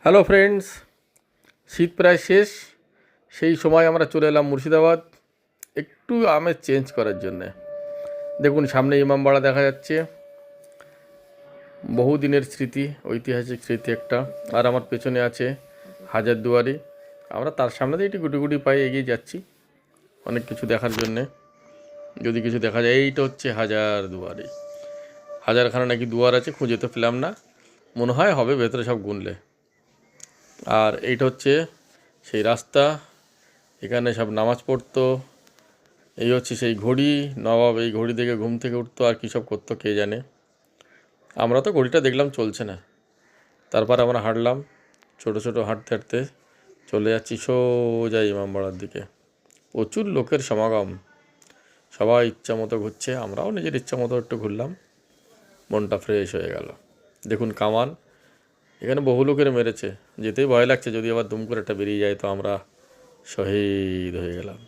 Hello friends, শীত প্রায় শেষ। সেই সময় আমরা চলে এলাম মুর্শিদাবাদ একটু আমেজ চেঞ্জ করার জন্যে। দেখুন, সামনে ইমামবাড়া দেখা যাচ্ছে, বহুদিনের স্মৃতি, ঐতিহাসিক স্মৃতি একটা। আর আমার পেছনে আছে হাজারদুয়ারি। আমরা তার সামনে দিয়ে একটু গুটি গুটি পায়ে এগিয়ে যাচ্ছি অনেক কিছু দেখার জন্যে, যদি কিছু দেখা যায়। এইটা হচ্ছে হাজারদুয়ারি। হাজারখানা নাকি দুয়ার আছে, খুঁজে তো পেলাম না, মনে হয় হবে ভেতরে সব গুনলে। আর এইটা হচ্ছে সেই রাস্তা, এখানে সব নামাজ পড়তো। এই হচ্ছে সেই ঘড়ি, নবাব এই ঘড়ি দেখে ঘুম থেকে উঠতো আর কী সব করতো কে জানে। আমরা তো ঘড়িটা দেখলাম চলছে না, তারপর আমরা হাঁটলাম, ছোটো ছোটো হাঁটতে হাঁটতে চলে যাচ্ছি সোজা ইমামবাড়ার দিকে। প্রচুর লোকের সমাগম, সবাই ইচ্ছা মতো ঘুরছে, আমরাও নিজের ইচ্ছা মতো একটু ঘুরলাম, মনটা ফ্রেশ হয়ে গেল। দেখুন কামান, এখানে বহু লোকের মেরেছে, যেতেই ভয় লাগছে যদি আবার দুম করে একটা বেরিয়ে যায় তো আমরা শহীদ হয়ে গেলাম।